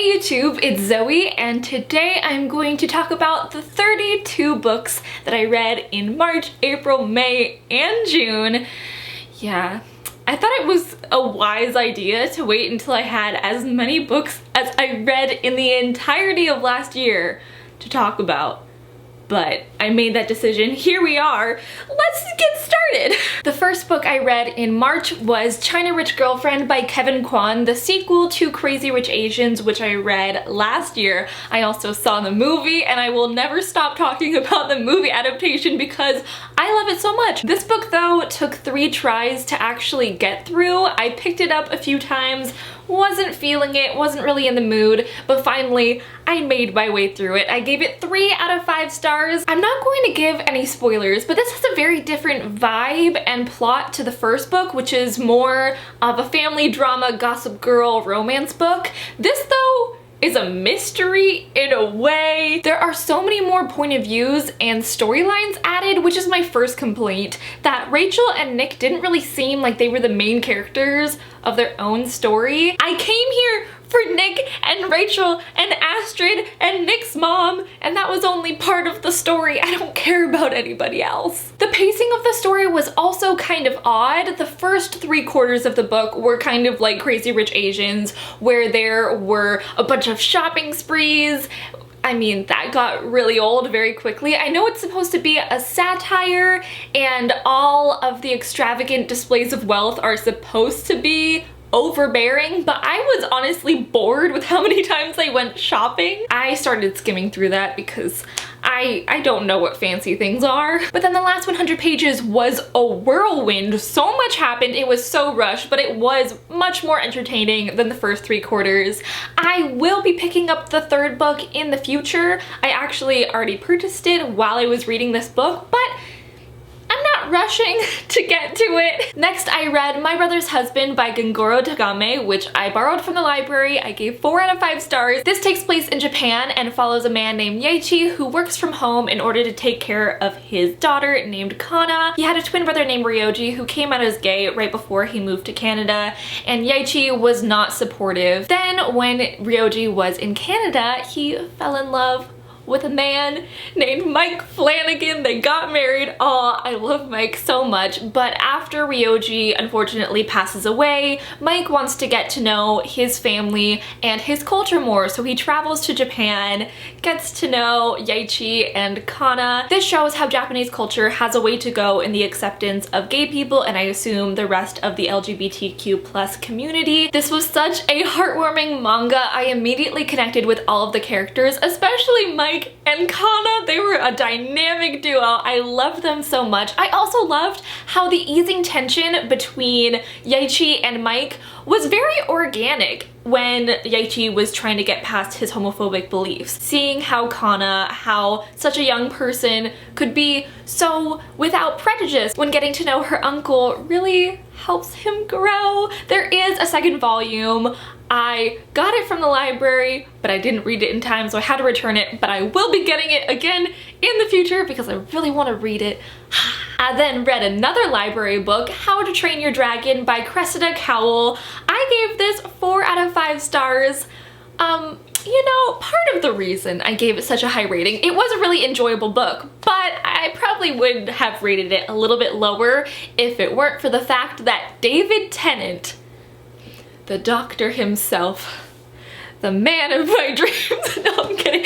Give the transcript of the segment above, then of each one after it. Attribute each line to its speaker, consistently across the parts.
Speaker 1: YouTube, it's Zoe, and today I'm going to talk about the 32 books that I read in March, April, May, and June. Yeah, I thought it was a wise idea to wait until I had as many books as I read in the entirety of last year to talk about. But I made that decision. Here we are. Let's get started. The first book I read in March was China Rich Girlfriend by Kevin Kwan, the sequel to Crazy Rich Asians, which I read last year. I also saw the movie, and I will never stop talking about the movie adaptation because I love it so much. This book, though, took 3 tries to actually get through. I picked it up a few times, wasn't feeling it, wasn't really in the mood, but finally I made my way through it. I gave it 3 out of 5 stars. I'm not going to give any spoilers, but this has a very different vibe and plot to the first book, which is more of a family drama, Gossip Girl romance book. This, though, is a mystery in a way. There are so many more point of views and storylines added, which is my first complaint, that Rachel and Nick didn't really seem like they were the main characters of their own story. I came here for Nick and Rachel and Astrid and Nick's mom, and that was only part of the story. I don't care about anybody else. The pacing of the story was also kind of odd. The first 3/4 of the book were kind of like Crazy Rich Asians, where there were a bunch of shopping sprees. I mean, that got really old very quickly. I know it's supposed to be a satire, and all of the extravagant displays of wealth are supposed to be overbearing, but I was honestly bored with how many times I went shopping. I started skimming through that because I don't know what fancy things are. But then the last 100 pages was a whirlwind. So much happened. It was so rushed, but it was much more entertaining than the first 3/4. I will be picking up the 3rd book in the future. I actually already purchased it while I was reading this book, but I'm not rushing to get to it. Next, I read My Brother's Husband by Gengoroh Tagame, which I borrowed from the library. I gave 4 out of 5 stars. This takes place in Japan and follows a man named Yaechi who works from home in order to take care of his daughter named Kana. He had a twin brother named Ryoji who came out as gay right before he moved to Canada, and Yaechi was not supportive. Then when Ryoji was in Canada, he fell in love with a man named Mike Flanagan. They got married. Aw, I love Mike so much. But after Ryoji unfortunately passes away, Mike wants to get to know his family and his culture more, so he travels to Japan, gets to know Yaechi and Kana. This shows how Japanese culture has a way to go in the acceptance of gay people, and I assume the rest of the LGBTQ+ community. This was such a heartwarming manga. I immediately connected with all of the characters, especially Mike and Kana. They were a dynamic duo. I loved them so much. I also loved how the easing tension between Yaechi and Mike was very organic when Yaechi was trying to get past his homophobic beliefs. Seeing how Kana, how such a young person could be so without prejudice when getting to know her uncle really helps him grow. There is a 2nd volume. I got it from the library, but I didn't read it in time, so I had to return it, but I will be getting it again in the future because I really want to read it. I then read another library book, How to Train Your Dragon by Cressida Cowell. I gave this 4 out of 5 stars. You know, part of the reason I gave it such a high rating, it was a really enjoyable book, but I probably would have rated it a little bit lower if it weren't for the fact that David Tennant, the doctor himself, the man of my dreams. No, I'm kidding.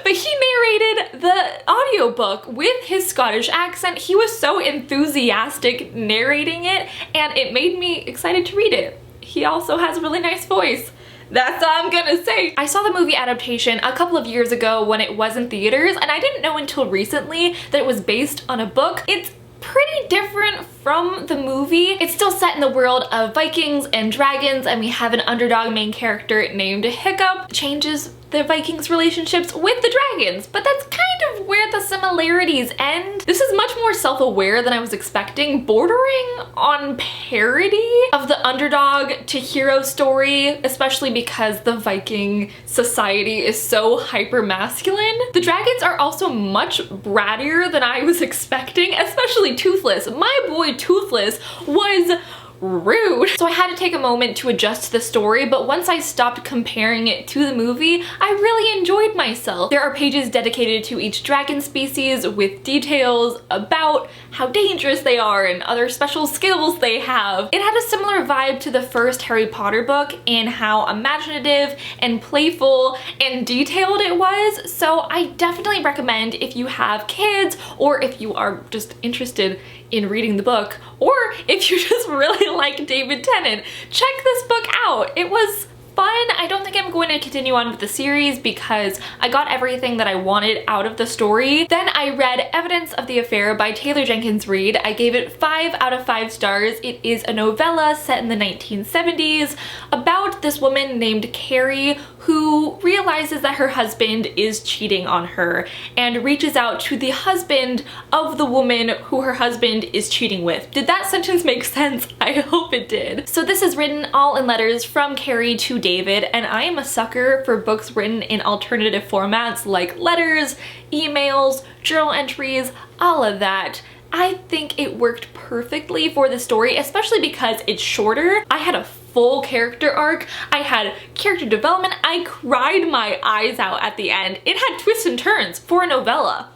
Speaker 1: But he narrated the audiobook with his Scottish accent. He was so enthusiastic narrating it, and it made me excited to read it. He also has a really nice voice. That's all I'm gonna say. I saw the movie adaptation a couple of years ago when it was in theaters, and I didn't know until recently that it was based on a book. It's pretty different from the movie. It's still set in the world of Vikings and dragons, and we have an underdog main character named Hiccup. Changes the Vikings' relationships with the dragons, but that's kind of where the similarities end. This is much more self-aware than I was expecting, bordering on parody of the underdog to hero story, especially because the Viking society is so hyper-masculine. The dragons are also much brattier than I was expecting, especially Toothless. My boy Toothless was rude. So I had to take a moment to adjust to the story, but once I stopped comparing it to the movie, I really enjoyed myself. There are pages dedicated to each dragon species with details about how dangerous they are and other special skills they have. It had a similar vibe to the first Harry Potter book in how imaginative and playful and detailed it was, so I definitely recommend if you have kids or if you are just interested in reading the book, or if you just really like David Tennant, check this book out. It was fun. I don't think I'm going to continue on with the series because I got everything that I wanted out of the story. Then I read Evidence of the Affair by Taylor Jenkins Reid. I gave it 5 out of 5 stars. It is a novella set in the 1970s about this woman named Carrie who realizes that her husband is cheating on her and reaches out to the husband of the woman who her husband is cheating with. Did that sentence make sense? I hope it did. So this is written all in letters from Carrie to David, and I am a sucker for books written in alternative formats like letters, emails, journal entries, all of that. I think it worked perfectly for the story, especially because it's shorter. I had a full character arc. I had character development. I cried my eyes out at the end. It had twists and turns for a novella.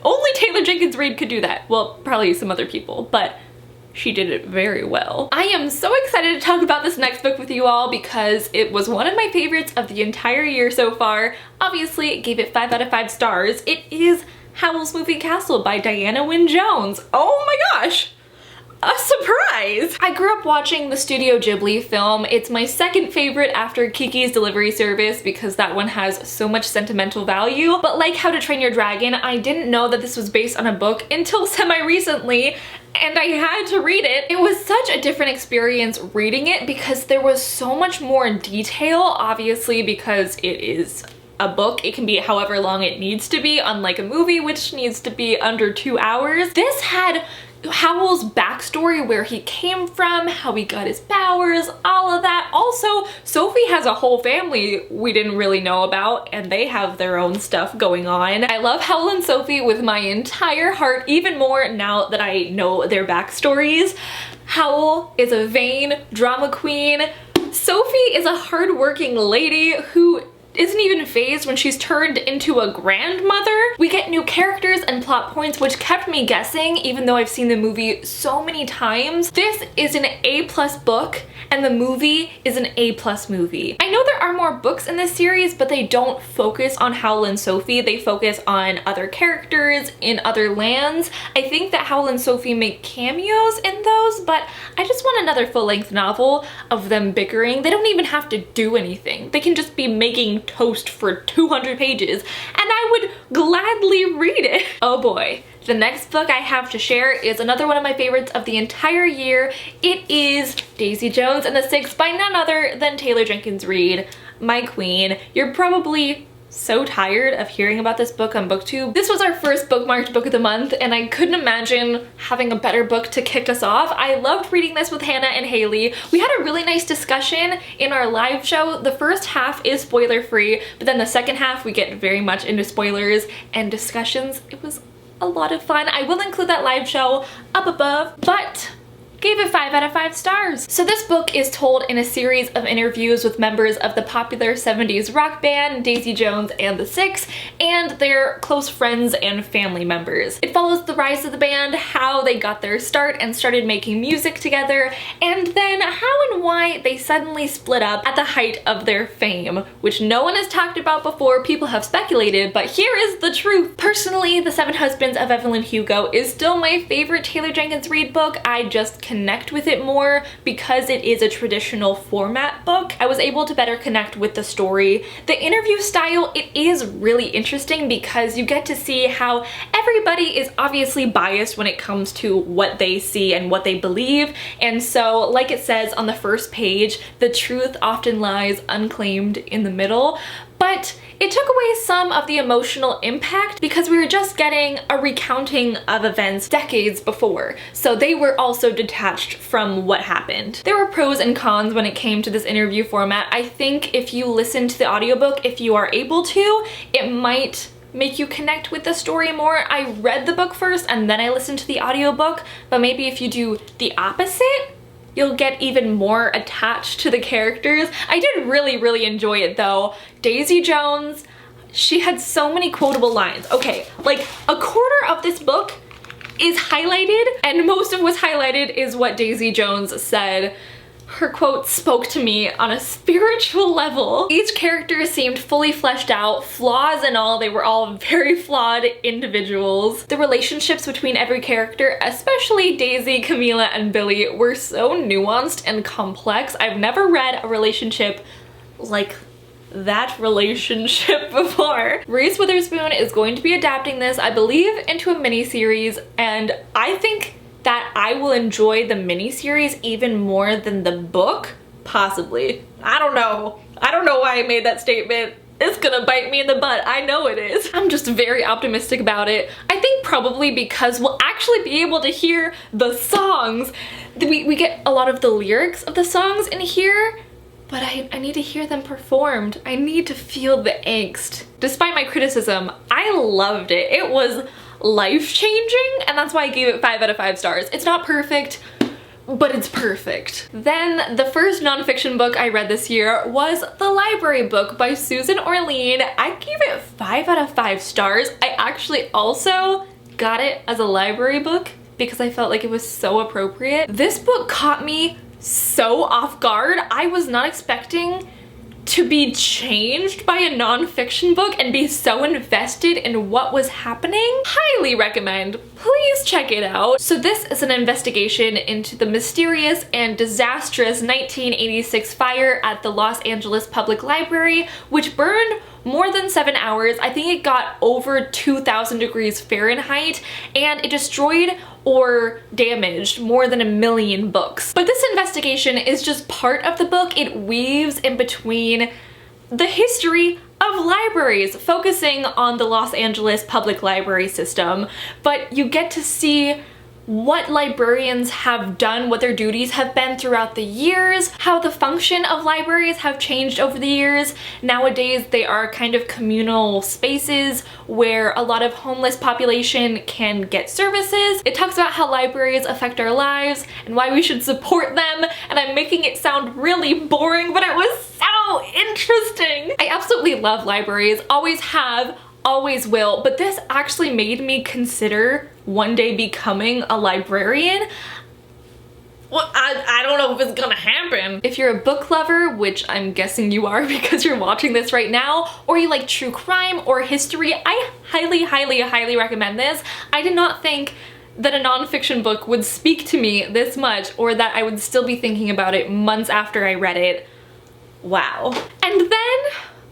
Speaker 1: Only Taylor Jenkins Reid could do that. Well, probably some other people, but she did it very well. I am so excited to talk about this next book with you all because it was one of my favorites of the entire year so far. Obviously, it gave it 5 out of 5 stars. It is Howl's Moving Castle by Diana Wynne Jones. Oh my gosh! A surprise! I grew up watching the Studio Ghibli film. It's my second favorite after Kiki's Delivery Service because that one has so much sentimental value. But like How to Train Your Dragon, I didn't know that this was based on a book until semi-recently, and I had to read it. It was such a different experience reading it because there was so much more detail, obviously because it is a book. It can be however long it needs to be, unlike a movie which needs to be under 2 hours. This had Howl's backstory, where he came from, how he got his powers, all of that. Also, Sophie has a whole family we didn't really know about, and they have their own stuff going on. I love Howl and Sophie with my entire heart, even more now that I know their backstories. Howl is a vain drama queen. Sophie is a hardworking lady who isn't even phased when she's turned into a grandmother. We get new characters and plot points which kept me guessing even though I've seen the movie so many times. This is an A+ book and the movie is an A+ movie. I know there are more books in this series, but they don't focus on Howl and Sophie. They focus on other characters in other lands. I think that Howl and Sophie make cameos in those, but I just want another full-length novel of them bickering. They don't even have to do anything. They can just be making toast for 200 pages and I would gladly read it. Oh boy. The next book I have to share is another one of my favorites of the entire year. It is Daisy Jones and the Six by none other than Taylor Jenkins Reid, my queen. You're probably so tired of hearing about this book on BookTube. This was our first bookmarked book of the month and I couldn't imagine having a better book to kick us off. I loved reading this with Hannah and Haley. We had a really nice discussion in our live show. The first half is spoiler free, but then the second half we get very much into spoilers and discussions. It was a lot of fun. I will include that live show up above, but gave it 5 out of 5 stars. So this book is told in a series of interviews with members of the popular 70s rock band Daisy Jones and the Six and their close friends and family members. It follows the rise of the band, how they got their start and started making music together, and then how and why they suddenly split up at the height of their fame, which no one has talked about before. People have speculated, but here is the truth. Personally, The Seven Husbands of Evelyn Hugo is still my favorite Taylor Jenkins Reid book. I just connect with it more because it is a traditional format book. I was able to better connect with the story. The interview style, it is really interesting because you get to see how everybody is obviously biased when it comes to what they see and what they believe. And so, like it says on the first page, the truth often lies unclaimed in the middle. But it took away some of the emotional impact because we were just getting a recounting of events decades before. So they were also detached from what happened. There were pros and cons when it came to this interview format. I think if you listen to the audiobook, if you are able to, it might make you connect with the story more. I read the book first and then I listened to the audiobook, but maybe if you do the opposite, you'll get even more attached to the characters. I did really enjoy it though. Daisy Jones, she had so many quotable lines. Okay, like a quarter of this book is highlighted, and most of what's highlighted is what Daisy Jones said. Her quotes spoke to me on a spiritual level. Each character seemed fully fleshed out, flaws and all. They were all very flawed individuals. The relationships between every character, especially Daisy, Camila, and Billy, were so nuanced and complex. I've never read a relationship like that relationship before. Reese Witherspoon is going to be adapting this, I believe, into a miniseries, and I think that I will enjoy the miniseries even more than the book, possibly. I don't know. I don't know why I made that statement. It's gonna bite me in the butt, I know it is. I'm just very optimistic about it. I think probably because we'll actually be able to hear the songs. We get a lot of the lyrics of the songs in here, but I need to hear them performed. I need to feel the angst. Despite my criticism, I loved it. It was life-changing, and that's why I gave it 5 out of 5 stars. It's not perfect, but it's perfect. Then the first nonfiction book I read this year was The Library Book by Susan Orlean. I gave it 5 out of 5 stars. I actually also got it as a library book because I felt like it was so appropriate. This book caught me so off guard. I was not expecting to be changed by a nonfiction book and be so invested in what was happening. Highly recommend. Please check it out. So this is an investigation into the mysterious and disastrous 1986 fire at the Los Angeles Public Library, which burned more than 7 hours. I think it got over 2,000 degrees Fahrenheit, and it destroyed or damaged more than 1 million books. But this investigation is just part of the book. It weaves in between the history of libraries, focusing on the Los Angeles Public Library system, but you get to see what librarians have done, what their duties have been throughout the years, how the function of libraries have changed over the years. Nowadays, they are kind of communal spaces where a lot of homeless population can get services. It talks about how libraries affect our lives and why we should support them, and I'm making it sound really boring, but it was so interesting. I absolutely love libraries, always have, always will, but this actually made me consider one day becoming a librarian. Well, I don't know if it's gonna happen. If you're a book lover, which I'm guessing you are because you're watching this right now, or you like true crime or history, I highly recommend this. I did not think that a nonfiction book would speak to me this much, or that I would still be thinking about it months after I read it. Wow. And then,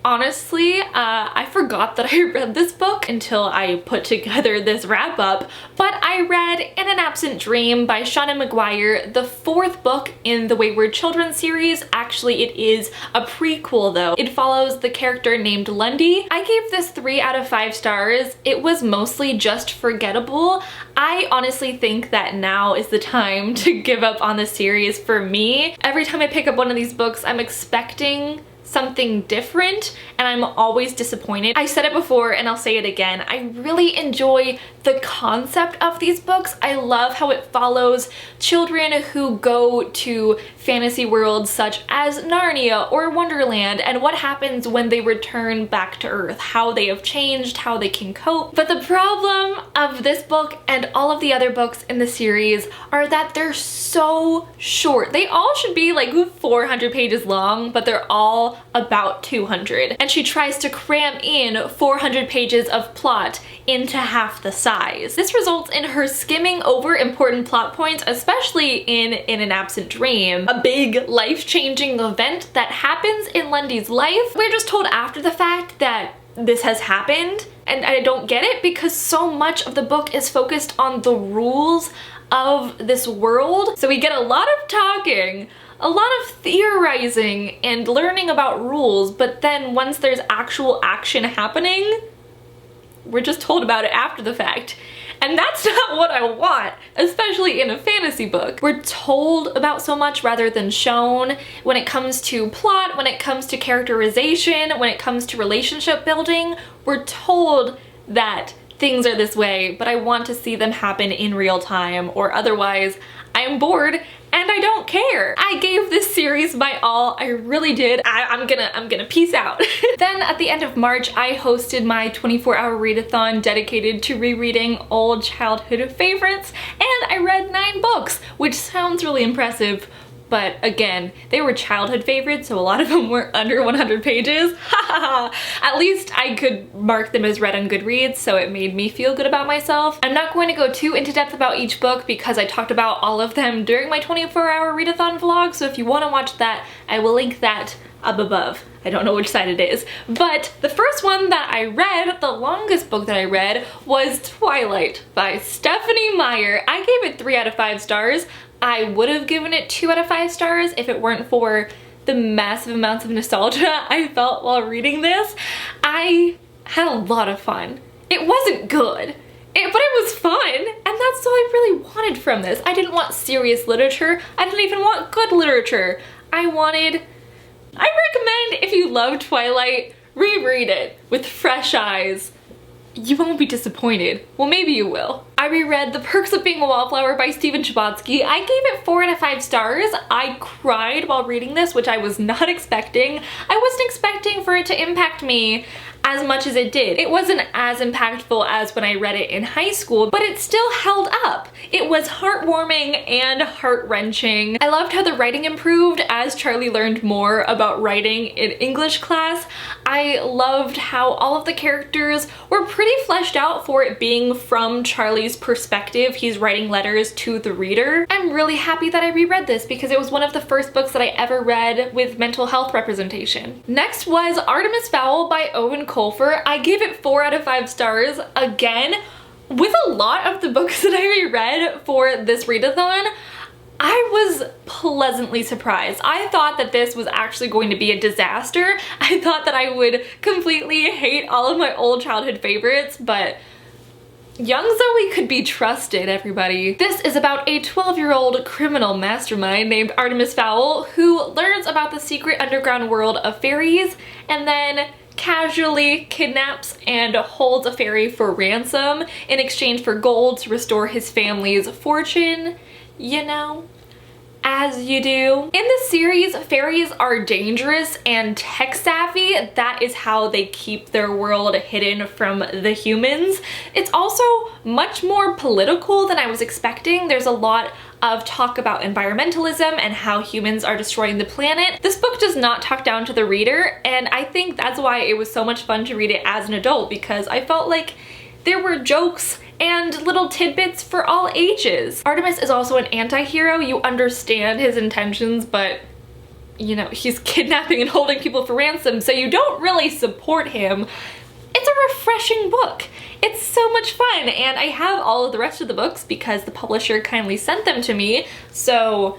Speaker 1: honestly, I forgot that I read this book until I put together this wrap up, but I read In an Absent Dream by Seanan McGuire, the 4th book in the Wayward Children series. Actually, it is a prequel though. It follows the character named Lundy. I gave this 3 out of 5 stars. It was mostly just forgettable. I honestly think that now is the time to give up on the series for me. Every time I pick up one of these books, I'm expecting something different, and I'm always disappointed. I said it before and I'll say it again. I really enjoy the concept of these books. I love how it follows children who go to fantasy worlds such as Narnia or Wonderland, and what happens when they return back to Earth, how they have changed, how they can cope. But the problem of this book and all of the other books in the series are that they're so short. They all should be like 400 pages long, but they're all about 200. And she tries to cram in 400 pages of plot into half the size. This results in her skimming over important plot points, especially in An Absent Dream, a big life-changing event that happens in Lundy's life. We're just told after the fact that this has happened, and I don't get it because so much of the book is focused on the rules of this world. So we get a lot of talking, a lot of theorizing and learning about rules, but then once there's actual action happening, we're just told about it after the fact. And that's not what I want, especially in a fantasy book. We're told about so much rather than shown when it comes to plot, when it comes to characterization, when it comes to relationship building. We're told that things are this way, but I want to see them happen in real time, or otherwise I'm bored and I don't care. I gave this series my all. I really did. I'm gonna peace out. Then at the end of March, I hosted my 24-hour readathon dedicated to rereading old childhood favorites, and I read 9 books, which sounds really impressive. But again, they were childhood favorites, so a lot of them were under 100 pages. At least I could mark them as read on Goodreads, so it made me feel good about myself. I'm not going to go too into depth about each book because I talked about all of them during my 24-hour readathon vlog, so if you want to watch that, I will link that up above. I don't know which side it is. But the first one that I read, the longest book that I read, was Twilight by Stephenie Meyer. I gave it 3 out of 5 stars. I would have given it 2 out of 5 stars if it weren't for the massive amounts of nostalgia I felt while reading this. I had a lot of fun. It wasn't good, but it was fun, and that's all I really wanted from this. I didn't want serious literature. I didn't even want good literature. I recommend, if you love Twilight, reread it with fresh eyes. You won't be disappointed. Well, maybe you will. I reread The Perks of Being a Wallflower by Chbosky. I gave it 4 out of 5 stars. I cried while reading this, which I was not expecting. I wasn't expecting for it to impact me as much as it did. It wasn't as impactful as when I read it in high school, but it still held up. It was heartwarming and heart-wrenching. I loved how the writing improved as Charlie learned more about writing in English class. I loved how all of the characters were pretty fleshed out for it being from Charlie's perspective. He's writing letters to the reader. I'm really happy that I reread this because it was one of the first books that I ever read with mental health representation. Next was Artemis Fowl by Eoin Colfer. I gave it 4 out of 5 stars. Again, with a lot of the books that I reread for this readathon, I was pleasantly surprised. I thought that this was actually going to be a disaster. I thought that I would completely hate all of my old childhood favorites, but young Zoe could be trusted, everybody. This is about a 12-year-old criminal mastermind named Artemis Fowl who learns about the secret underground world of fairies and then casually kidnaps and holds a fairy for ransom in exchange for gold to restore his family's fortune. You know, as you do. In the series, fairies are dangerous and tech savvy. That is how they keep their world hidden from the humans. It's also much more political than I was expecting. There's a lot of talk about environmentalism and how humans are destroying the planet. This book does not talk down to the reader, and I think that's why it was so much fun to read it as an adult, because I felt like there were jokes and little tidbits for all ages. Artemis is also an anti-hero. You understand his intentions, but you know, he's kidnapping and holding people for ransom, so you don't really support him. It's a refreshing book. It's so much fun, and I have all of the rest of the books because the publisher kindly sent them to me, so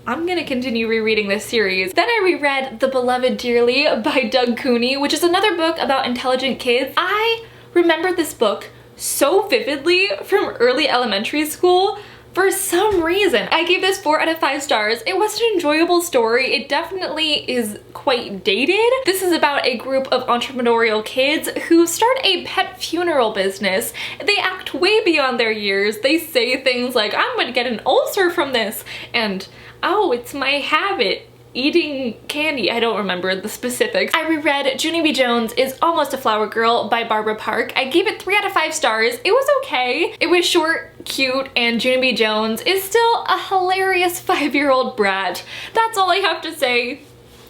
Speaker 1: I'm gonna continue rereading this series. Then I reread The Beloved Dearly by Doug Cooney, which is another book about intelligent kids. I remember this book so vividly from early elementary school. For some reason, I gave this 4 out of 5 stars. It was an enjoyable story. It definitely is quite dated. This is about a group of entrepreneurial kids who start a pet funeral business. They act way beyond their years. They say things like, I'm gonna get an ulcer from this, and oh, it's my habit. Eating candy. I don't remember the specifics. I reread Junie B. Jones is Almost a Flower Girl by Barbara Park. I gave it 3 out of 5 stars. It was okay. It was short, cute, and Junie B. Jones is still a hilarious 5-year-old brat. That's all I have to say.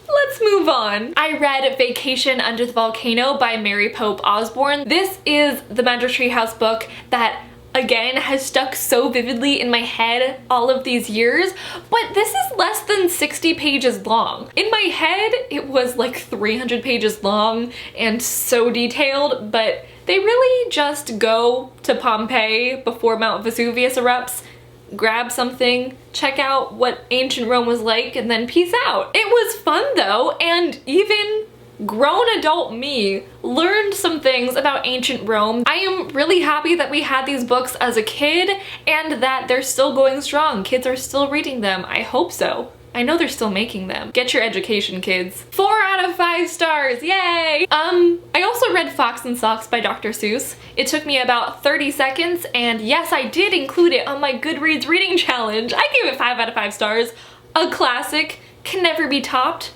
Speaker 1: Let's move on. I read Vacation Under the Volcano by Mary Pope Osborne. This is the Magic Tree House book that again has stuck so vividly in my head all of these years, but this is less than 60 pages long. In my head, it was like 300 pages long and so detailed, but they really just go to Pompeii before Mount Vesuvius erupts, grab something, check out what ancient Rome was like, and then peace out. It was fun though, and even grown adult me learned some things about ancient Rome. I am really happy that we had these books as a kid and that they're still going strong. Kids are still reading them. I hope so. I know they're still making them. Get your education, kids. 4 out of 5 stars, yay! I also also read Fox and Socks by Dr. Seuss. It took me about 30 seconds, and yes, I did include it on my Goodreads reading challenge. I gave it 5 out of 5 stars. A classic, can never be topped.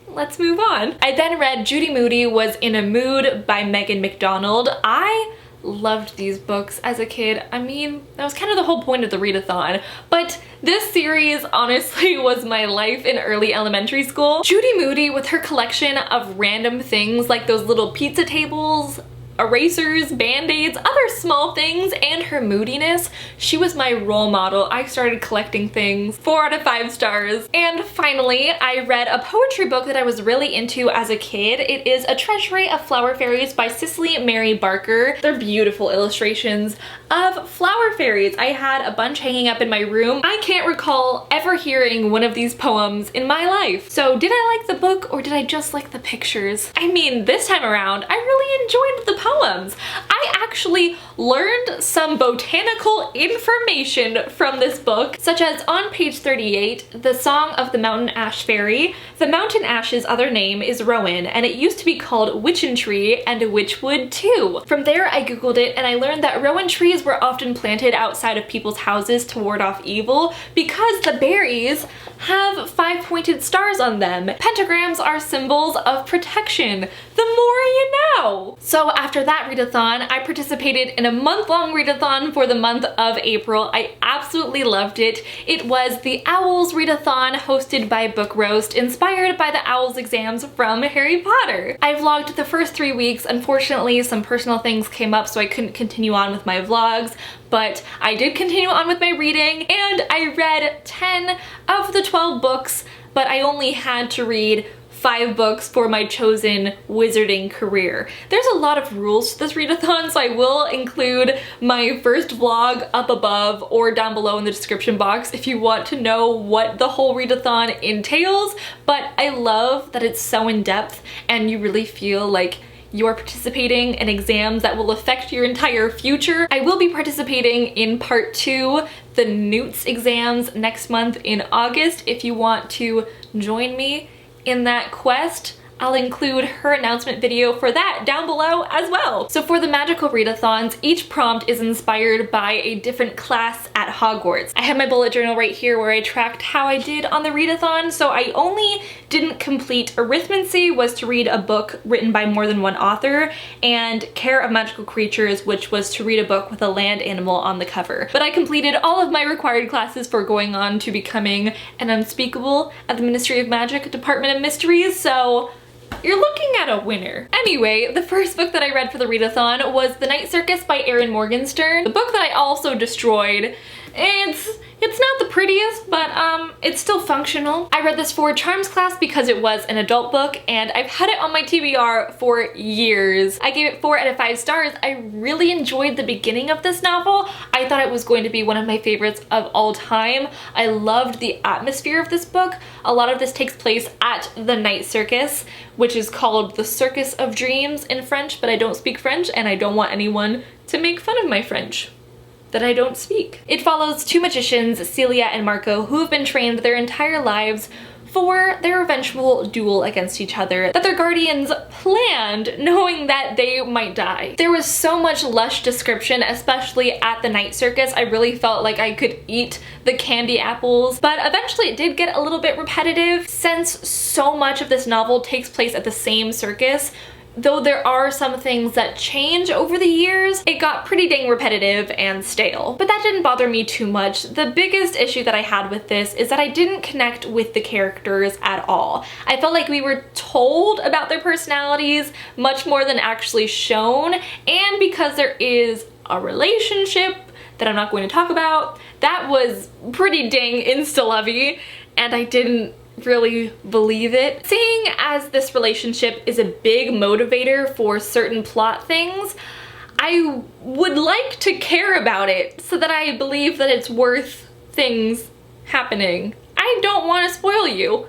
Speaker 1: Let's move on. I then read Judy Moody Was in a Mood by McDonald. I loved these books as a kid. I mean, that was kind of the whole point of the readathon, but this series honestly was my life in early elementary school. Judy Moody, with her collection of random things like those little pizza tables, erasers, band-aids, other small things, and her moodiness, she was my role model. I started collecting things. 4 out of 5 stars. And finally, I read a poetry book that I was really into as a kid. It is A Treasury of Flower Fairies by Cicely Mary Barker. They're beautiful illustrations of flower fairies. I had a bunch hanging up in my room. I can't recall ever hearing one of these poems in my life. So did I like the book, or did I just like the pictures? I mean, this time around, I really enjoyed the poems. I actually learned some botanical information from this book, such as on page 38, the song of the mountain ash fairy. The mountain ash's other name is rowan, and it used to be called witchen tree and witchwood too. From there, I googled it and I learned that rowan trees were often planted outside of people's houses to ward off evil because the berries have 5-pointed stars on them. Pentagrams are symbols of protection. The more you know. So after that readathon, I participated in a month-long readathon for the month of April. I absolutely loved it. It was the Owls readathon hosted by Book Roast, inspired by the Owls exams from Harry Potter. I vlogged the first 3 weeks. Unfortunately, some personal things came up, so I couldn't continue on with my vlogs, but I did continue on with my reading, and I read 10 of the 12 books, but I only had to read 5 books for my chosen wizarding career. There's a lot of rules to this readathon, so I will include my first vlog up above or down below in the description box if you want to know what the whole readathon entails, but I love that it's so in-depth and you really feel like you're participating in exams that will affect your entire future. I will be participating in part 2, the Newts exams, next month in August. If you want to join me in that quest, I'll include her announcement video for that down below as well. So for the magical readathons, each prompt is inspired by a different class at Hogwarts. I have my bullet journal right here where I tracked how I did on the readathon. So I only didn't complete Arithmancy, was to read a book written by more than one author, and Care of Magical Creatures, which was to read a book with a land animal on the cover. But I completed all of my required classes for going on to becoming an unspeakable at the Ministry of Magic Department of Mysteries, so you're looking at a winner. Anyway, the first book that I read for the readathon was The Night Circus by Erin Morgenstern, the book that I also destroyed. It's not the prettiest, but it's still functional. I read this for Charms class because it was an adult book, and I've had it on my TBR for years. I gave it 4 out of 5 stars. I really enjoyed the beginning of this novel. I thought it was going to be one of my favorites of all time. I loved the atmosphere of this book. A lot of this takes place at the Night Circus, which is called the Circus of Dreams in French, but I don't speak French and I don't want anyone to make fun of my French that I don't speak. It follows 2 magicians, Celia and Marco, who have been trained their entire lives for their eventual duel against each other that their guardians planned, knowing that they might die. There was so much lush description, especially at the Night Circus. I really felt like I could eat the candy apples, but eventually it did get a little bit repetitive since so much of this novel takes place at the same circus. Though there are some things that change over the years, it got pretty dang repetitive and stale. But that didn't bother me too much. The biggest issue that I had with this is that I didn't connect with the characters at all. I felt like we were told about their personalities much more than actually shown, and because there is a relationship that I'm not going to talk about, that was pretty dang insta-lovey, and I didn't really believe it. Seeing as this relationship is a big motivator for certain plot things, I would like to care about it so that I believe that it's worth things happening. I don't want to spoil you.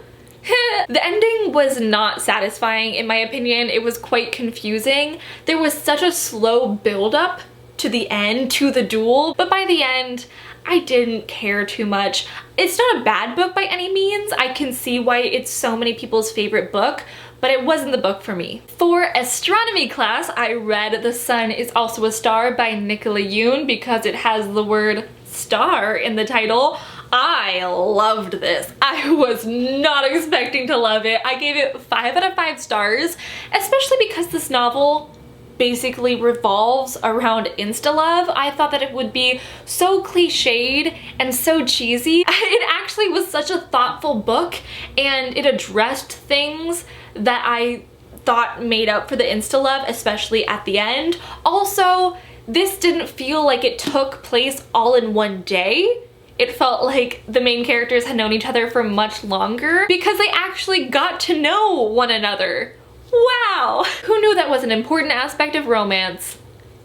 Speaker 1: The ending was not satisfying in my opinion. It was quite confusing. There was such a slow build-up to the end, to the duel, but by the end, I didn't care too much. It's not a bad book by any means. I can see why it's so many people's favorite book, but it wasn't the book for me. For astronomy class, I read The Sun is Also a Star by Nicola Yoon because it has the word star in the title. I loved this. I was not expecting to love it. I gave it 5 out of 5 stars, especially because this novel basically revolves around insta-love. I thought that it would be so cliched and so cheesy. It actually was such a thoughtful book, and it addressed things that I thought made up for the insta-love, especially at the end. Also, this didn't feel like it took place all in one day. It felt like the main characters had known each other for much longer because they actually got to know one another. Wow! Who knew that was an important aspect of romance?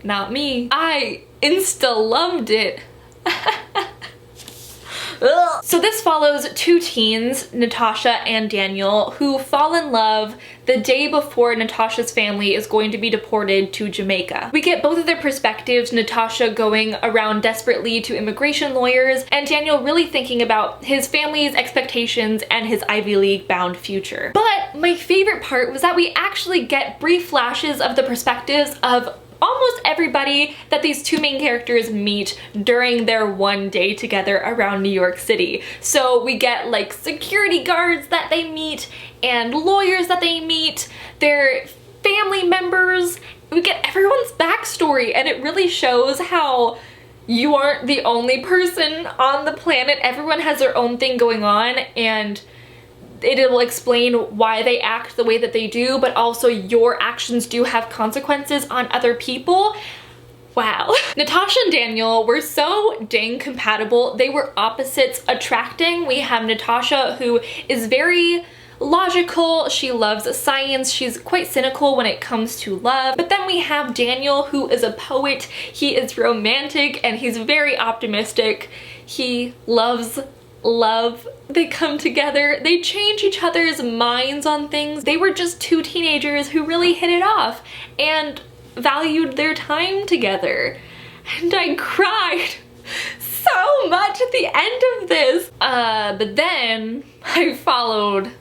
Speaker 1: Not me. I insta-loved it. So this follows 2 teens, Natasha and Daniel, who fall in love the day before Natasha's family is going to be deported to Jamaica. We get both of their perspectives, Natasha going around desperately to immigration lawyers, and Daniel really thinking about his family's expectations and his Ivy League bound future. But my favorite part was that we actually get brief flashes of the perspectives of almost everybody that these 2 main characters meet during their one day together around New York City. So we get like security guards that they meet and lawyers that they meet, their family members. We get everyone's backstory, and it really shows how you aren't the only person on the planet. Everyone has their own thing going on, and it'll explain why they act the way that they do, but also your actions do have consequences on other people. Wow. Natasha and Daniel were so dang compatible. They were opposites attracting. We have Natasha, who is very logical, she loves science, she's quite cynical when it comes to love. But then we have Daniel, who is a poet, he is romantic, and he's very optimistic. He loves love. They come together, they change each other's minds on things. They were just 2 teenagers who really hit it off and valued their time together. And I cried so much at the end of this. But then I followed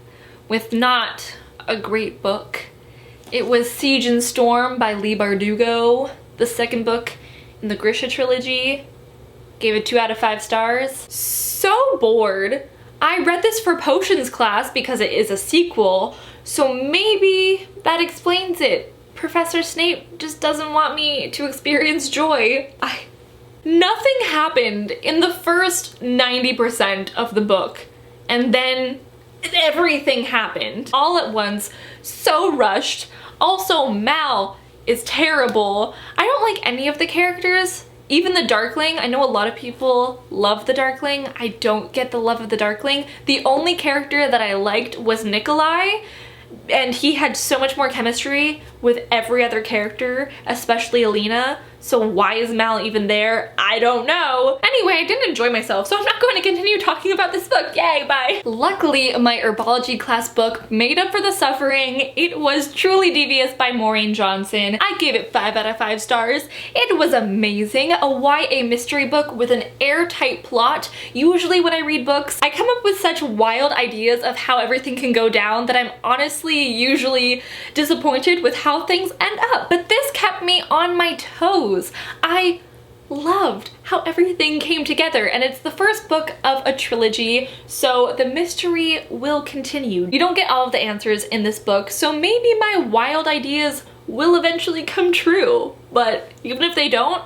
Speaker 1: with not a great book. It was Siege and Storm by Leigh Bardugo, the 2nd book in the Grisha trilogy. Gave it 2 out of 5 stars. So bored. I read this for potions class because it is a sequel, so maybe that explains it. Professor Snape just doesn't want me to experience joy. Nothing happened in the first 90% of the book, and then everything happened all at once, so rushed. Also, Mal is terrible. I don't like any of the characters. Even the Darkling, I know a lot of people love the Darkling. I don't get the love of the Darkling. The only character that I liked was Nikolai, and he had so much more chemistry with every other character, especially Alina. So why is Mal even there? I don't know. Anyway, I didn't enjoy myself, so I'm not going to continue talking about this book. Yay, bye. Luckily, my herbology class book made up for the suffering. It was Truly Devious by Maureen Johnson. I gave it 5 out of 5 stars. It was amazing. A YA mystery book with an airtight plot. Usually when I read books, I come up with such wild ideas of how everything can go down that I'm honestly usually disappointed with how things end up. But this kept me on my toes. I loved how everything came together, and it's the first book of a trilogy, so the mystery will continue. You don't get all of the answers in this book, so maybe my wild ideas will eventually come true. But even if they don't,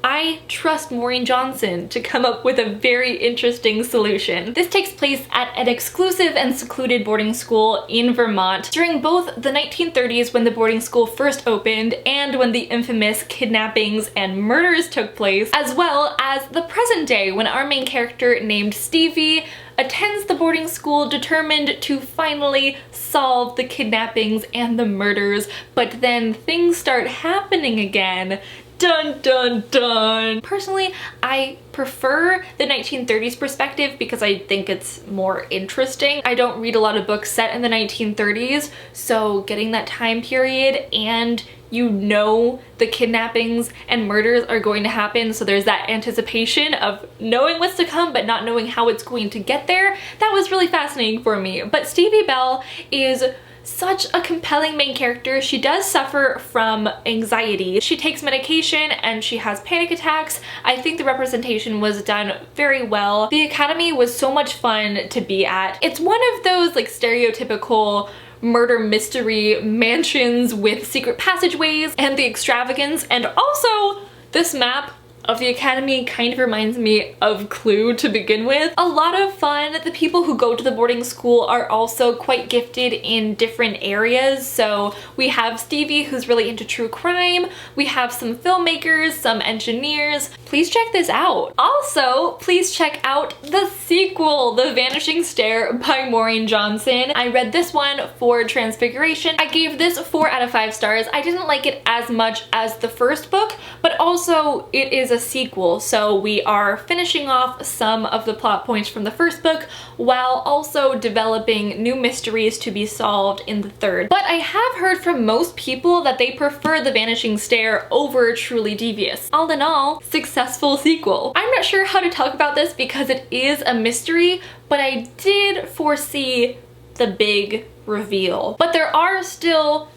Speaker 1: I trust Maureen Johnson to come up with a very interesting solution. This takes place at an exclusive and secluded boarding school in Vermont during both the 1930s when the boarding school first opened and when the infamous kidnappings and murders took place, as well as the present day when our main character named Stevie attends the boarding school determined to finally solve the kidnappings and the murders, but then things start happening again. Dun dun dun! Personally, I prefer the 1930s perspective because I think it's more interesting. I don't read a lot of books set in the 1930s, so getting that time period and you know the kidnappings and murders are going to happen, so there's that anticipation of knowing what's to come but not knowing how it's going to get there. That was really fascinating for me. But Stevie Bell is such a compelling main character. She does suffer from anxiety. She takes medication and she has panic attacks. I think the representation was done very well. The Academy was so much fun to be at. It's one of those like stereotypical murder mystery mansions with secret passageways and the extravagance, and also this map of the Academy kind of reminds me of Clue to begin with. A lot of fun. The people who go to the boarding school are also quite gifted in different areas. So we have Stevie, who's really into true crime. We have some filmmakers, some engineers. Please check this out. Also, please check out the sequel, The Vanishing Stair by Maureen Johnson. I read this one for Transfiguration. I gave this 4 out of 5 stars. I didn't like it as much as the first book, but also it is a sequel, so we are finishing off some of the plot points from the first book while also developing new mysteries to be solved in the third. But I have heard from most people that they prefer The Vanishing Stair over Truly Devious. All in all, successful sequel. I'm not sure how to talk about this because it is a mystery, but I did foresee the big reveal. But there are still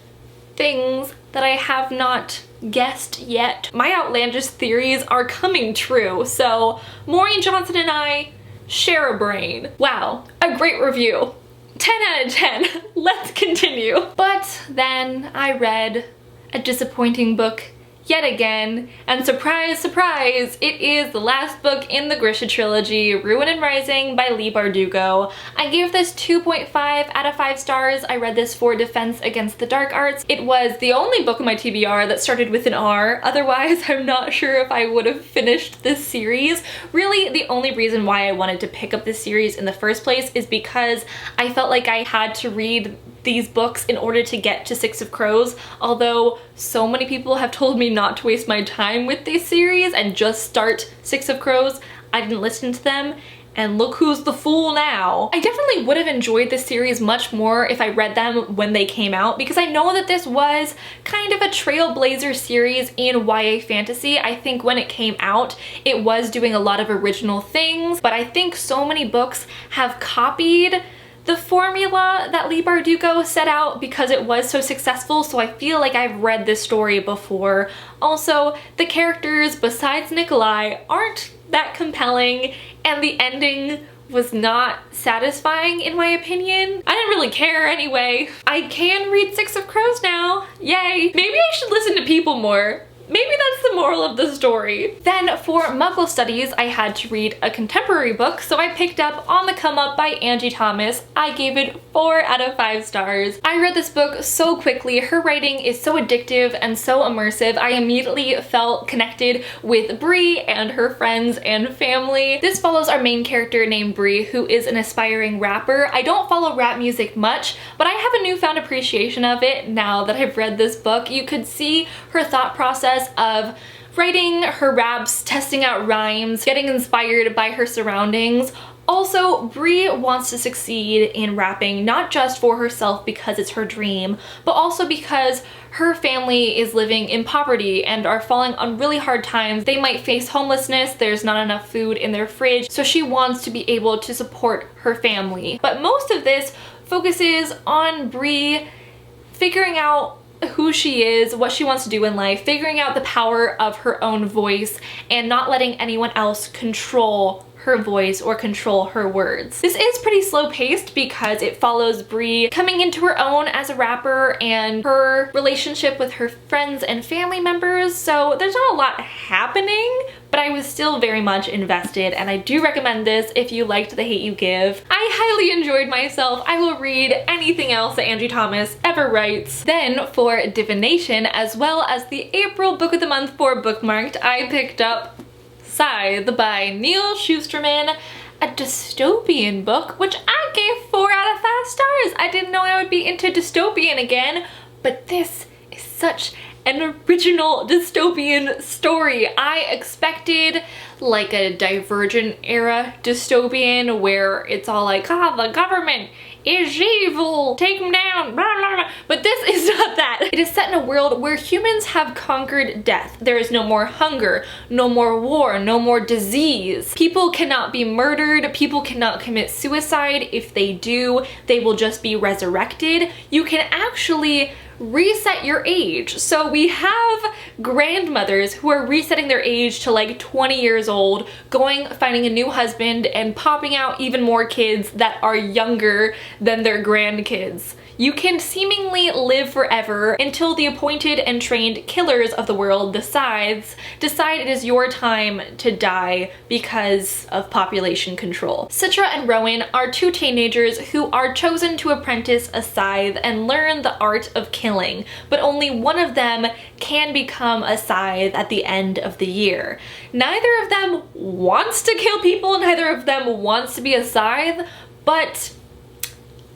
Speaker 1: things that I have not guessed yet. My outlandish theories are coming true, so Maureen Johnson and I share a brain. Wow, a great review. 10 out of 10. Let's continue. But then I read a disappointing book yet again, and surprise, surprise, it is the last book in the Grisha trilogy, Ruin and Rising by Leigh Bardugo. I gave this 2.5 out of 5 stars. I read this for Defense Against the Dark Arts. It was the only book on my TBR that started with an R. Otherwise, I'm not sure if I would have finished this series. Really, the only reason why I wanted to pick up this series in the first place is because I felt like I had to read these books in order to get to Six of Crows, although so many people have told me not to waste my time with this series and just start Six of Crows. I didn't listen to them, and look who's the fool now. I definitely would have enjoyed this series much more if I read them when they came out, because I know that this was kind of a trailblazer series in YA fantasy. I think when it came out, it was doing a lot of original things, but I think so many books have copied the formula that Leigh Bardugo set out because it was so successful, so I feel like I've read this story before. Also, the characters besides Nikolai aren't that compelling, and the ending was not satisfying in my opinion. I didn't really care anyway. I can read Six of Crows now. Yay! Maybe I should listen to people more. Maybe that's the moral of the story. Then for Muggle Studies, I had to read a contemporary book, so I picked up On the Come Up by Angie Thomas. I gave it 4 out of 5 stars. I read this book so quickly. Her writing is so addictive and so immersive. I immediately felt connected with Bree and her friends and family. This follows our main character named Bree, who is an aspiring rapper. I don't follow rap music much, but I have a newfound appreciation of it now that I've read this book. You could see her thought process of writing her raps, testing out rhymes, getting inspired by her surroundings. Also, Bree wants to succeed in rapping, not just for herself because it's her dream, but also because her family is living in poverty and are falling on really hard times. They might face homelessness, there's not enough food in their fridge, so she wants to be able to support her family. But most of this focuses on Bree figuring out who she is, what she wants to do in life, figuring out the power of her own voice, and not letting anyone else control her voice or control her words. This is pretty slow paced because it follows Bree coming into her own as a rapper and her relationship with her friends and family members, so there's not a lot happening, but I was still very much invested, and I do recommend this if you liked The Hate U Give. I highly enjoyed myself. I will read anything else that Angie Thomas ever writes. Then for Divination, as well as the April Book of the Month for Bookmarked, I picked up Scythe by Neil Shusterman, a dystopian book, which I gave 4 out of 5 stars. I didn't know I would be into dystopian again, but this is such an original dystopian story. I expected like a Divergent era dystopian where it's all like, the government is evil, take him down, blah, blah, blah. But this is not that. It is set in a world where humans have conquered death. There is no more hunger, no more war, no more disease. People cannot be murdered, people cannot commit suicide. If they do, they will just be resurrected. You can actually reset your age. So we have grandmothers who are resetting their age to like 20 years old, going, finding a new husband, and popping out even more kids that are younger than their grandkids. You can seemingly live forever until the appointed and trained killers of the world, the Scythes, decide it is your time to die because of population control. Citra and Rowan are two teenagers who are chosen to apprentice a scythe and learn the art of killing, but only one of them can become a scythe at the end of the year. Neither of them wants to kill people, neither of them wants to be a scythe, but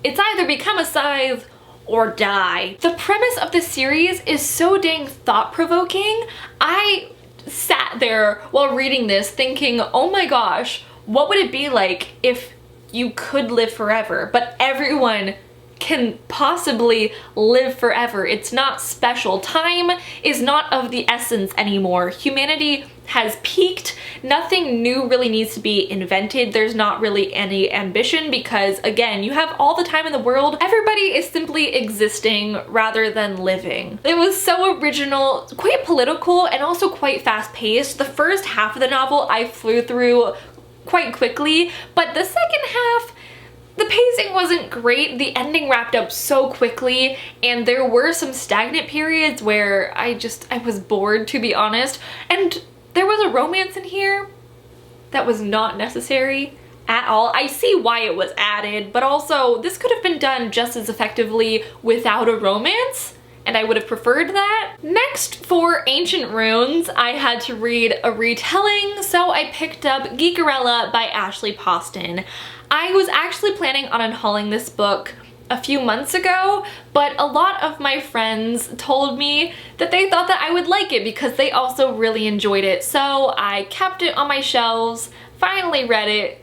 Speaker 1: it's either become a scythe or die. The premise of the series is so dang thought-provoking. I sat there while reading this thinking, oh my gosh, what would it be like if you could live forever, but everyone can possibly live forever? It's not special. Time is not of the essence anymore. Humanity has peaked. Nothing new really needs to be invented. There's not really any ambition because, again, you have all the time in the world. Everybody is simply existing rather than living. It was so original, quite political, and also quite fast-paced. The first half of the novel I flew through quite quickly, but the second half, the pacing wasn't great. The ending wrapped up so quickly, and there were some stagnant periods where I was bored, to be honest. And there was a romance in here that was not necessary at all. I see why it was added, but also this could have been done just as effectively without a romance, and I would have preferred that. Next, for Ancient Runes, I had to read a retelling, so I picked up Geekerella by Ashley Poston. I was actually planning on unhauling this book a few months ago, but a lot of my friends told me that they thought that I would like it because they also really enjoyed it. So I kept it on my shelves, finally read it,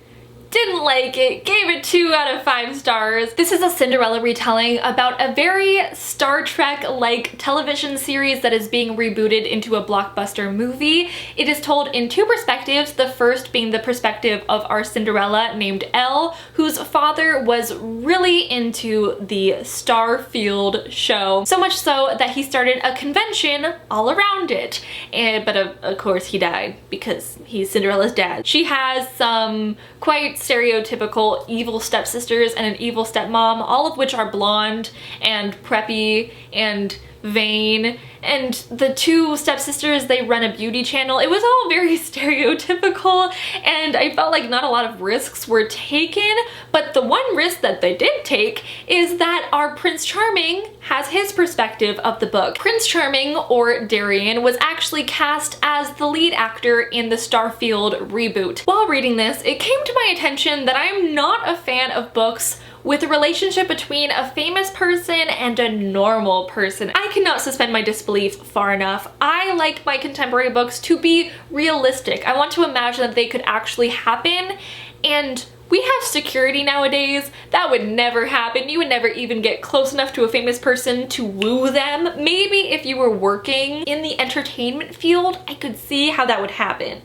Speaker 1: didn't like it, gave it 2 out of 5 stars. This is a Cinderella retelling about a very Star Trek-like television series that is being rebooted into a blockbuster movie. It is told in 2 perspectives, the first being the perspective of our Cinderella named Elle, whose father was really into the Starfield show, so much so that he started a convention all around it. But of course he died because he's Cinderella's dad. She has some quite stereotypical evil stepsisters and an evil stepmom, all of which are blonde and preppy and vain, and the 2 stepsisters, they run a beauty channel. It was all very stereotypical, and I felt like not a lot of risks were taken, but the one risk that they did take is that our Prince Charming has his perspective of the book. Prince Charming, or Darien, was actually cast as the lead actor in the Starfield reboot. While reading this, it came to my attention that I'm not a fan of books with a relationship between a famous person and a normal person. I cannot suspend my disbelief far enough. I like my contemporary books to be realistic. I want to imagine that they could actually happen, and we have security nowadays. That would never happen. You would never even get close enough to a famous person to woo them. Maybe if you were working in the entertainment field, I could see how that would happen.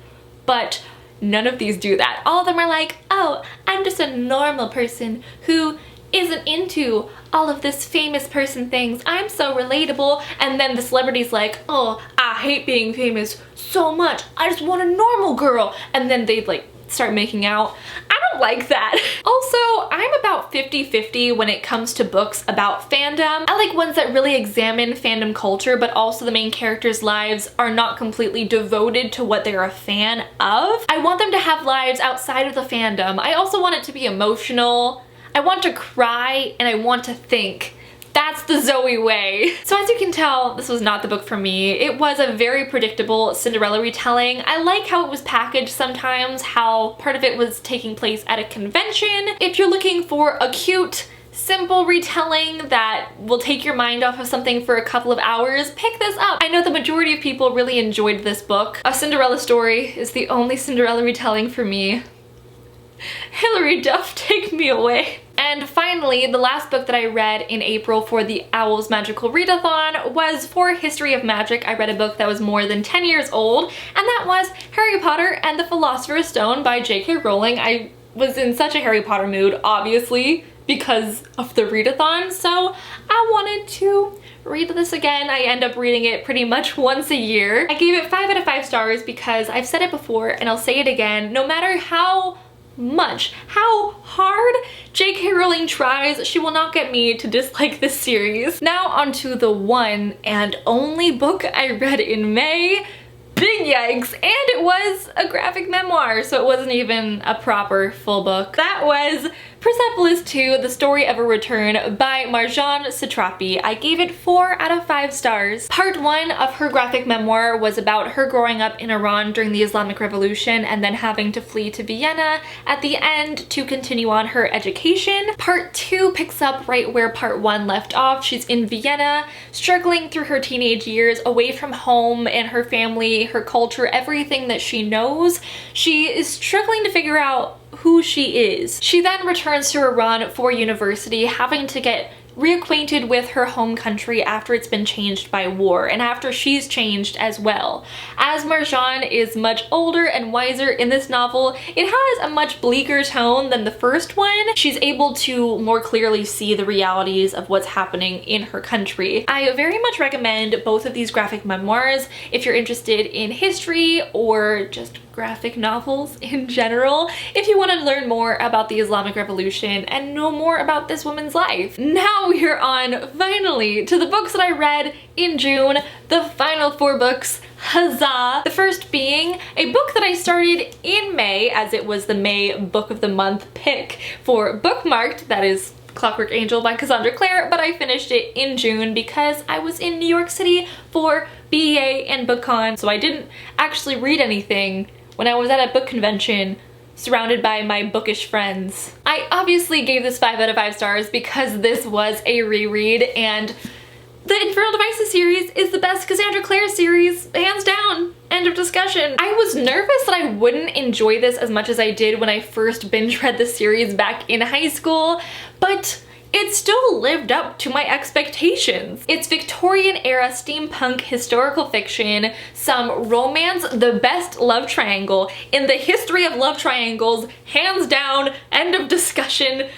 Speaker 1: But none of these do that. All of them are like, oh, I'm just a normal person who isn't into all of this famous person things. I'm so relatable. And then the celebrity's like, oh, I hate being famous so much. I just want a normal girl. And then they like start making out. I don't like that. Also, I'm about 50-50 when it comes to books about fandom. I like ones that really examine fandom culture, but also the main characters' lives are not completely devoted to what they're a fan of. I want them to have lives outside of the fandom. I also want it to be emotional. I want to cry and I want to think. That's the Zoe way. So as you can tell, this was not the book for me. It was a very predictable Cinderella retelling. I like how it was packaged sometimes, how part of it was taking place at a convention. If you're looking for a cute, simple retelling that will take your mind off of something for a couple of hours, pick this up. I know the majority of people really enjoyed this book. A Cinderella Story is the only Cinderella retelling for me. Hilary Duff, take me away. And finally, the last book that I read in April for the Owl's Magical Readathon was for History of Magic. I read a book that was more than 10 years old, and that was Harry Potter and the Philosopher's Stone by J.K. Rowling. I was in such a Harry Potter mood, obviously, because of the readathon, so I wanted to read this again. I end up reading it pretty much once a year. I gave it 5 out of 5 stars because I've said it before and I'll say it again, no matter how hard J.K. Rowling tries, she will not get me to dislike this series. Now onto the one and only book I read in May. Big yikes, and it was a graphic memoir, so it wasn't even a proper full book. That was Persepolis 2, The Story of a Return by Marjane Satrapi. I gave it 4 out of 5 stars. Part 1 of her graphic memoir was about her growing up in Iran during the Islamic Revolution and then having to flee to Vienna at the end to continue on her education. Part 2 picks up right where Part 1 left off. She's in Vienna, struggling through her teenage years, away from home and her family, her culture, everything that she knows. She is struggling to figure out who she is. She then returns to Iran for university, having to get reacquainted with her home country after it's been changed by war and after she's changed as well. As Marjane is much older and wiser in this novel, it has a much bleaker tone than the first one. She's able to more clearly see the realities of what's happening in her country. I very much recommend both of these graphic memoirs if you're interested in history or just graphic novels in general, if you want to learn more about the Islamic Revolution and know more about this woman's life. Now we're on, finally, to the books that I read in June, the final 4 books. Huzzah! The first being a book that I started in May, as it was the May Book of the Month pick for Bookmarked, that is Clockwork Angel by Cassandra Clare, but I finished it in June because I was in New York City for BEA and BookCon, so I didn't actually read anything when I was at a book convention surrounded by my bookish friends. I obviously gave this 5 out of 5 stars because this was a reread, and the Infernal Devices series is the best Cassandra Clare series, hands down. End of discussion. I was nervous that I wouldn't enjoy this as much as I did when I first binge read the series back in high school, but it still lived up to my expectations. It's Victorian era steampunk historical fiction, some romance, the best love triangle in the history of love triangles, hands down, end of discussion.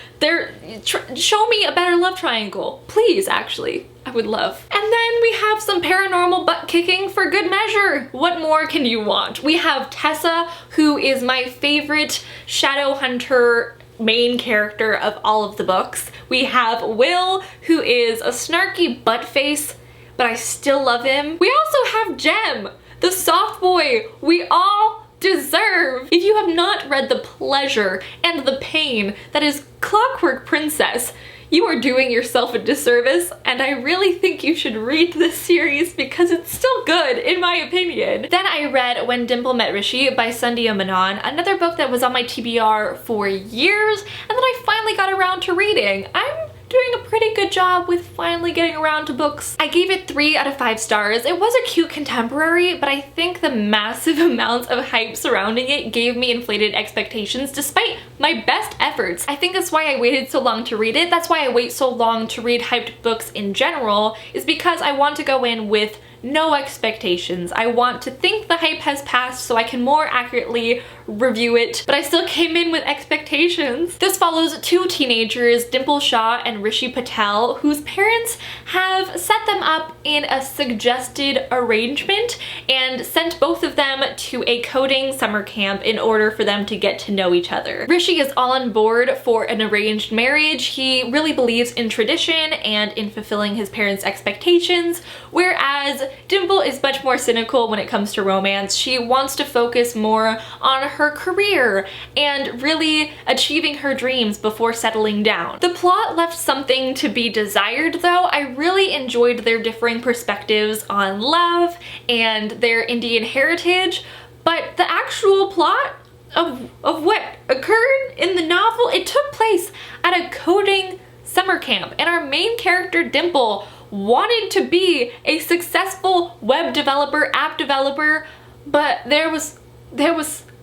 Speaker 1: Show me a better love triangle, please, actually. I would love. And then we have some paranormal butt kicking for good measure. What more can you want? We have Tessa, who is my favorite shadow hunter main character of all of the books. We have Will, who is a snarky butt face, but I still love him. We also have Jem, the soft boy we all deserve. If you have not read The Pleasure and the Pain that is Clockwork Princess, you are doing yourself a disservice, and I really think you should read this series because it's still good, in my opinion. Then I read When Dimple Met Rishi by Sundhya Menon, another book that was on my TBR for years, and that I finally got around to reading. I'm doing a pretty good job with finally getting around to books. I gave it 3 out of 5 stars. It was a cute contemporary, but I think the massive amounts of hype surrounding it gave me inflated expectations despite my best efforts. I think that's why I waited so long to read it. That's why I wait so long to read hyped books in general, is because I want to go in with no expectations. I want to think the hype has passed so I can more accurately review it, but I still came in with expectations. This follows 2 teenagers, Dimple Shah and Rishi Patel, whose parents have set them up in a suggested arrangement and sent both of them to a coding summer camp in order for them to get to know each other. Rishi is all on board for an arranged marriage. He really believes in tradition and in fulfilling his parents' expectations, whereas Dimple is much more cynical when it comes to romance. She wants to focus more on her career and really achieving her dreams before settling down. The plot left something to be desired though. I really enjoyed their differing perspectives on love and their Indian heritage, but the actual plot of what occurred in the novel, it took place at a coding summer camp, and our main character Dimple wanted to be a successful web developer, app developer, but there was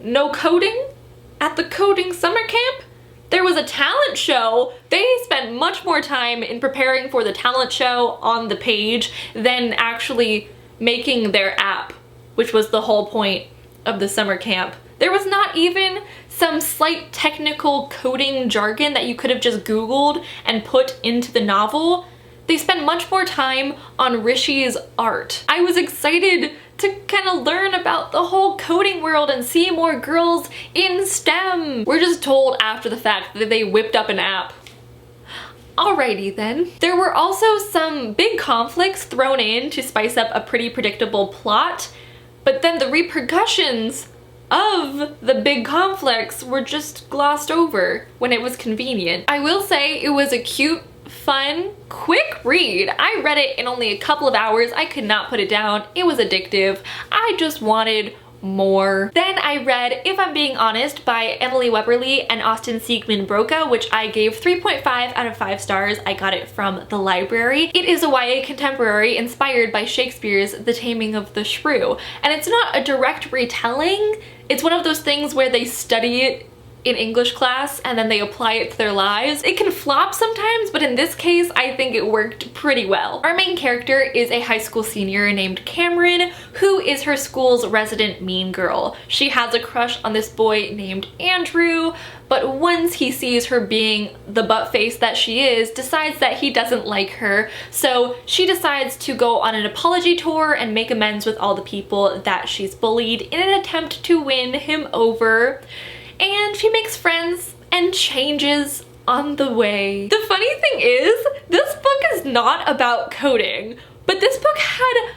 Speaker 1: no coding at the coding summer camp. There was a talent show. They spent much more time in preparing for the talent show on the page than actually making their app, which was the whole point of the summer camp. There was not even some slight technical coding jargon that you could have just Googled and put into the novel. They spent much more time on Rishi's art. I was excited to kind of learn about the whole coding world and see more girls in STEM. We're just told after the fact that they whipped up an app. Alrighty then. There were also some big conflicts thrown in to spice up a pretty predictable plot, but then the repercussions of the big conflicts were just glossed over when it was convenient. I will say it was a cute, fun, quick read. I read it in only a couple of hours. I could not put it down. It was addictive. I just wanted more. Then I read If I'm Being Honest by Emily Webberly and Austin Siegman Broca, which I gave 3.5 out of 5 stars. I got it from the library. It is a YA contemporary inspired by Shakespeare's The Taming of the Shrew. And it's not a direct retelling. It's one of those things where they study it in English class and then they apply it to their lives. It can flop sometimes, but in this case, I think it worked pretty well. Our main character is a high school senior named Cameron, who is her school's resident mean girl. She has a crush on this boy named Andrew, but once he sees her being the butt face that she is, decides that he doesn't like her. So she decides to go on an apology tour and make amends with all the people that she's bullied in an attempt to win him over. And she makes friends and changes on the way. The funny thing is, this book is not about coding, but this book had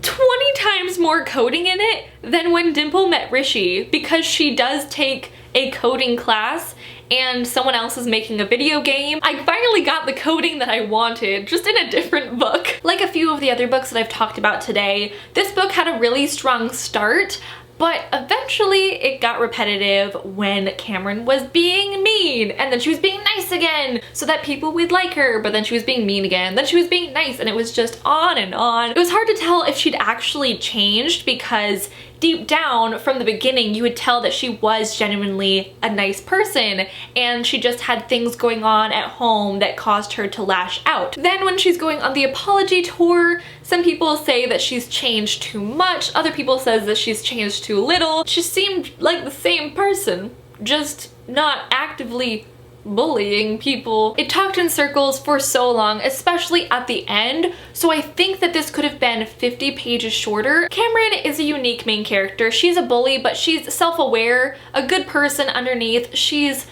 Speaker 1: 20 times more coding in it than When Dimple Met Rishi, because she does take a coding class and someone else is making a video game. I finally got the coding that I wanted, just in a different book. Like a few of the other books that I've talked about today, this book had a really strong start, but eventually it got repetitive when Cameron was being mean, and then she was being nice again so that people would like her, but then she was being mean again, then she was being nice, and it was just on and on. It was hard to tell if she'd actually changed, because deep down from the beginning you would tell that she was genuinely a nice person and she just had things going on at home that caused her to lash out. Then when she's going on the apology tour, some people say that she's changed too much, other people says that she's changed too little. She seemed like the same person, just not actively bullying people. It talked in circles for so long, especially at the end, so I think that this could have been 50 pages shorter. Cameron is a unique main character. She's a bully, but she's self-aware, a good person underneath. She's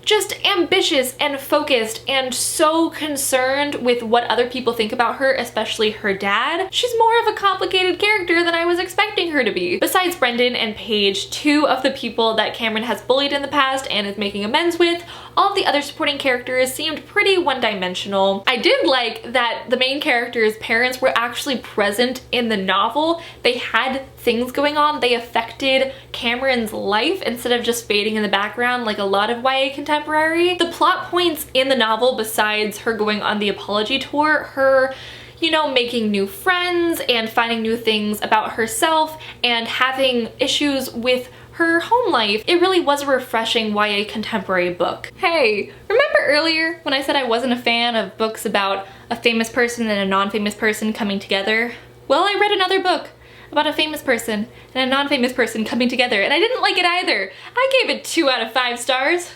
Speaker 1: just ambitious and focused and so concerned with what other people think about her, especially her dad. She's more of a complicated character than I was expecting her to be. Besides Brendan and Paige, two of the people that Cameron has bullied in the past and is making amends with, all of the other supporting characters seemed pretty one-dimensional. I did like that the main character's parents were actually present in the novel. They had things going on. They affected Cameron's life instead of just fading in the background like a lot of YA contemporary. The plot points in the novel, besides her going on the apology tour, her making new friends and finding new things about herself and having issues with her home life. It really was a refreshing YA contemporary book. Hey, remember earlier when I said I wasn't a fan of books about a famous person and a non-famous person coming together? Well, I read another book about a famous person and a non-famous person coming together, and I didn't like it either. I gave it 2 out of 5 stars.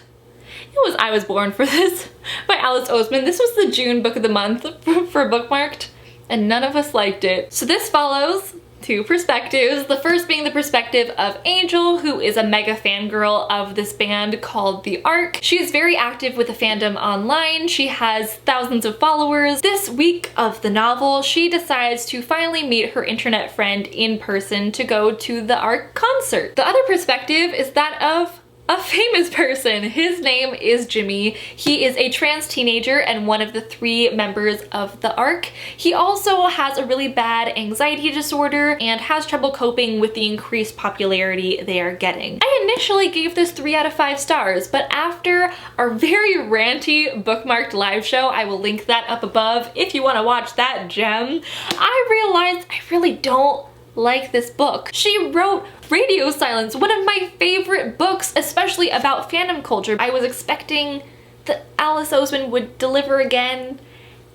Speaker 1: It was I Was Born for This by Alice Oseman. This was the June book of the month for Bookmarked, and none of us liked it. So this follows 2 perspectives. The first being the perspective of Angel, who is a mega fangirl of this band called The Ark. She is very active with the fandom online. She has thousands of followers. This week of the novel, she decides to finally meet her internet friend in person to go to the Ark concert. The other perspective is that of a famous person. His name is Jimmy. He is a trans teenager and one of the 3 members of the Ark. He also has a really bad anxiety disorder and has trouble coping with the increased popularity they are getting. I initially gave this 3 out of 5 stars, but after our very ranty Bookmarked live show, I will link that up above if you want to watch that gem, I realized I really don't like this book. She wrote Radio Silence, one of my favorite books, especially about fandom culture. I was expecting that Alice Oseman would deliver again,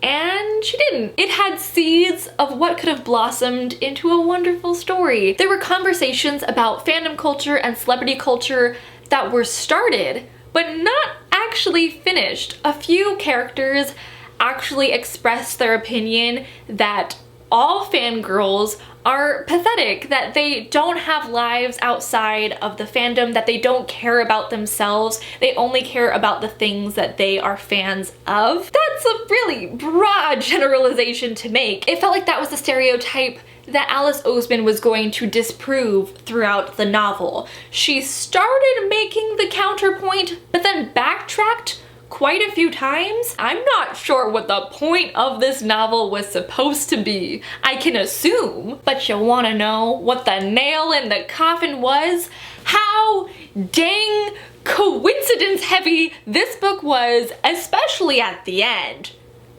Speaker 1: and she didn't. It had seeds of what could have blossomed into a wonderful story. There were conversations about fandom culture and celebrity culture that were started, but not actually finished. A few characters actually expressed their opinion that all fangirls are pathetic, that they don't have lives outside of the fandom, that they don't care about themselves, they only care about the things that they are fans of. That's a really broad generalization to make. It felt like that was the stereotype that Alice Oseman was going to disprove throughout the novel. She started making the counterpoint, but then backtracked quite a few times. I'm not sure what the point of this novel was supposed to be. I can assume, but you wanna know what the nail in the coffin was? How dang coincidence heavy this book was, especially at the end.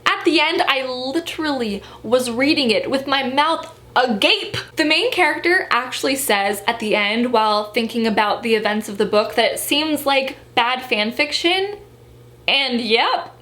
Speaker 1: At the end, I literally was reading it with my mouth agape. The main character actually says at the end, while thinking about the events of the book, that it seems like bad fan fiction. And yep,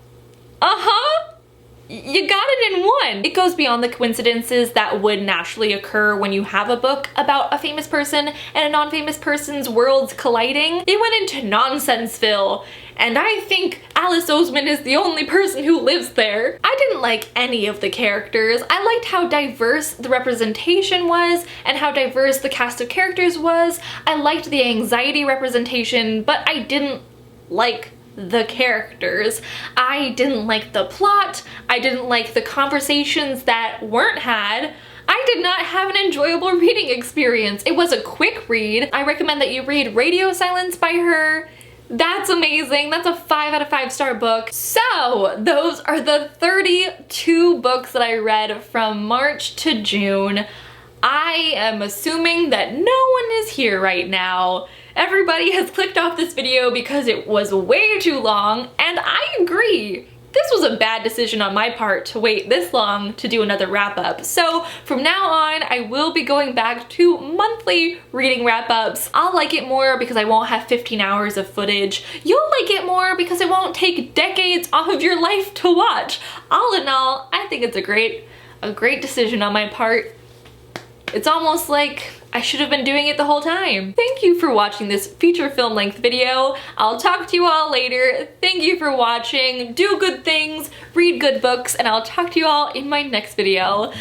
Speaker 1: you got it in one. It goes beyond the coincidences that would naturally occur when you have a book about a famous person and a non-famous person's worlds colliding. They went into Nonsenseville, and I think Alice Oseman is the only person who lives there. I didn't like any of the characters. I liked how diverse the representation was and how diverse the cast of characters was. I liked the anxiety representation, but I didn't like the characters. I didn't like the plot. I didn't like the conversations that weren't had. I did not have an enjoyable reading experience. It was a quick read. I recommend that you read Radio Silence by her. That's amazing. That's a 5 out of 5 star book. So those are the 32 books that I read from March to June. I am assuming that no one is here right now. Everybody has clicked off this video because it was way too long, and I agree. This was a bad decision on my part to wait this long to do another wrap-up. So from now on, I will be going back to monthly reading wrap-ups. I'll like it more because I won't have 15 hours of footage. You'll like it more because it won't take decades off of your life to watch. All in all, I think it's a great decision on my part. It's almost like I should have been doing it the whole time. Thank you for watching this feature film length video. I'll talk to you all later. Thank you for watching. Do good things, read good books, and I'll talk to you all in my next video.